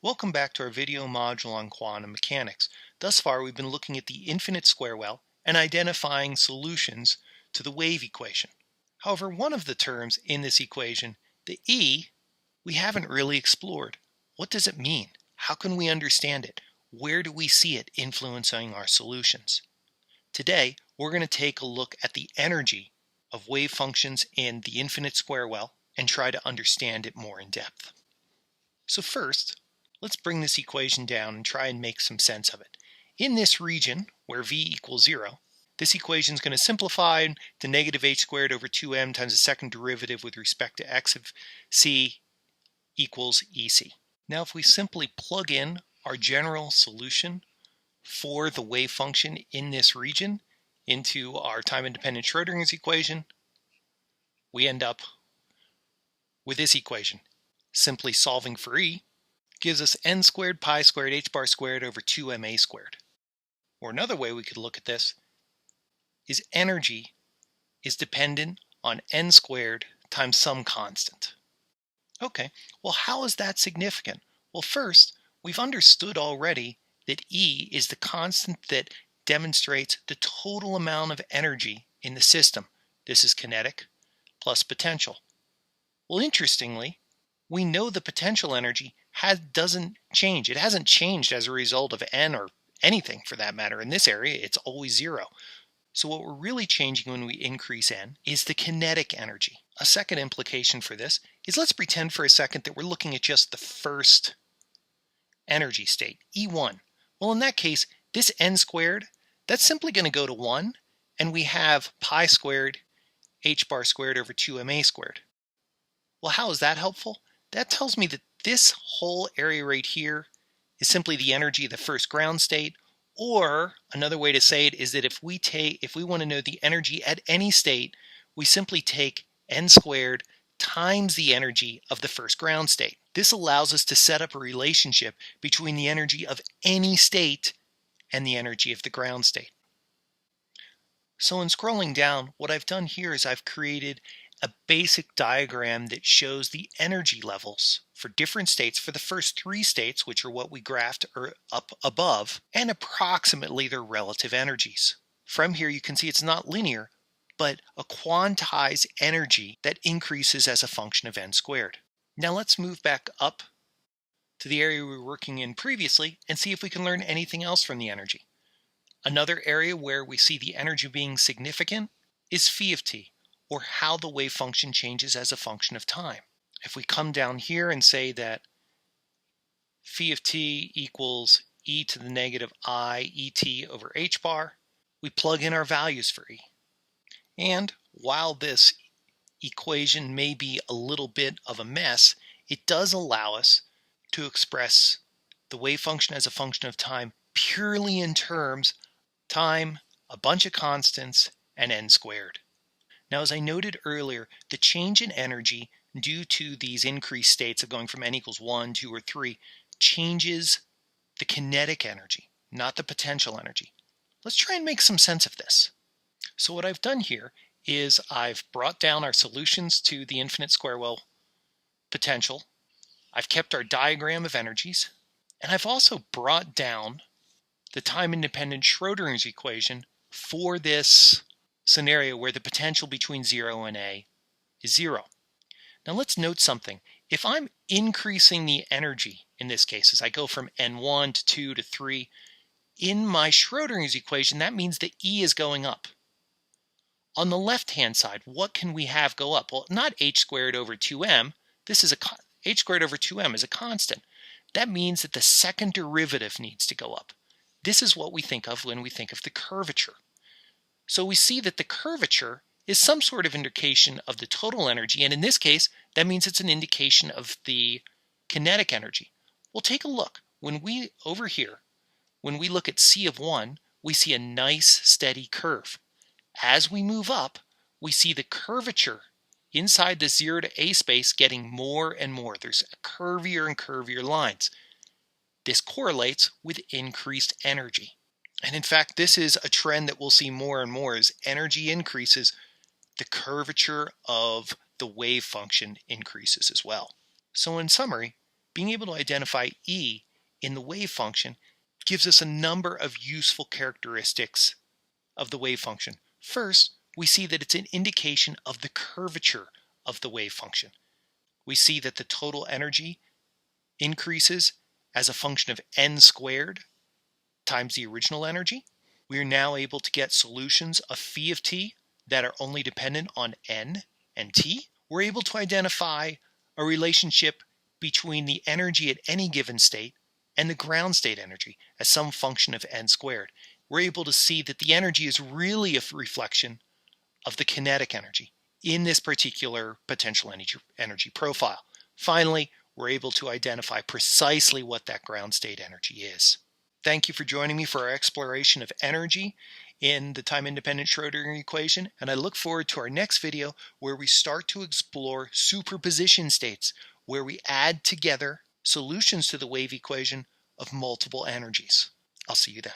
Welcome back to our video module on quantum mechanics. Thus far, we've been looking at the infinite square well and identifying solutions to the wave equation. However, one of the terms in this equation, the E, we haven't really explored. What does it mean? How can we understand it? Where do we see it influencing our solutions? Today, we're going to take a look at the energy of wave functions in the infinite square well and try to understand it more in depth. So first, let's bring this equation down and try and make some sense of it. In this region, where v equals 0, this equation is going to simplify to negative h squared over 2m times the second derivative with respect to x of c equals ec. Now if we simply plug in our general solution for the wave function in this region into our time-independent Schrödinger's equation, we end up with this equation. Simply solving for E gives us n squared pi squared h bar squared over 2ma squared. Or another way we could look at this is energy is dependent on n squared times some constant. Okay, well how is that significant? Well first, we've understood already that E is the constant that demonstrates the total amount of energy in the system. This is kinetic plus potential. Well, interestingly, we know the potential energy doesn't change. It hasn't changed as a result of n or anything for that matter. In this area, it's always 0. So what we're really changing when we increase n is the kinetic energy. A second implication for this is let's pretend for a second that we're looking at just the first energy state, E1. Well, in that case, this n squared, that's simply going to go to 1, and we have pi squared h bar squared over 2ma squared. Well, how is that helpful? That tells me that this whole area right here is simply the energy of the first ground state, or another way to say it is that if we want to know the energy at any state, we simply take n squared times the energy of the first ground state. This allows us to set up a relationship between the energy of any state and the energy of the ground state. So in scrolling down, what I've done here is I've created a basic diagram that shows the energy levels for different states for the first 3 states, which are what we graphed up above, and approximately their relative energies. From here you can see it's not linear, but a quantized energy that increases as a function of n squared. Now let's move back up to the area we were working in previously and see if we can learn anything else from the energy. Another area where we see the energy being significant is phi of t, or how the wave function changes as a function of time. If we come down here and say that phi of t equals e to the negative I et over h bar, we plug in our values for e. And while this equation may be a little bit of a mess, it does allow us to express the wave function as a function of time purely in terms time, a bunch of constants, and n squared. Now, as I noted earlier, the change in energy due to these increased states of going from n equals 1, 2, or 3 changes the kinetic energy, not the potential energy. Let's try and make some sense of this. So what I've done here is I've brought down our solutions to the infinite square well potential. I've kept our diagram of energies, and I've also brought down the time-independent Schrödinger's equation for this scenario where the potential between 0 and a is 0. Now let's note something. If I'm increasing the energy, in this case, as I go from n1 to 2 to 3, in my Schrödinger's equation, that means that E is going up. On the left-hand side, what can we have go up? Well, not h squared over 2m. This is h squared over 2m is a constant. That means that the second derivative needs to go up. This is what we think of when we think of the curvature. So we see that the curvature is some sort of indication of the total energy, and in this case, that means it's an indication of the kinetic energy. Well, take a look. When we look at C of 1, we see a nice steady curve. As we move up, we see the curvature inside the 0 to a space getting more and more. There's curvier and curvier lines. This correlates with increased energy. And in fact, this is a trend that we'll see more and more. As energy increases, the curvature of the wave function increases as well. So in summary, being able to identify E in the wave function gives us a number of useful characteristics of the wave function. First, we see that it's an indication of the curvature of the wave function. We see that the total energy increases as a function of n squared times the original energy. We are now able to get solutions of phi of t that are only dependent on n and t. We're able to identify a relationship between the energy at any given state and the ground state energy as some function of n squared. We're able to see that the energy is really a reflection of the kinetic energy in this particular potential energy profile. Finally, we're able to identify precisely what that ground state energy is. Thank you for joining me for our exploration of energy in the time-independent Schrödinger equation, and I look forward to our next video where we start to explore superposition states, where we add together solutions to the wave equation of multiple energies. I'll see you then.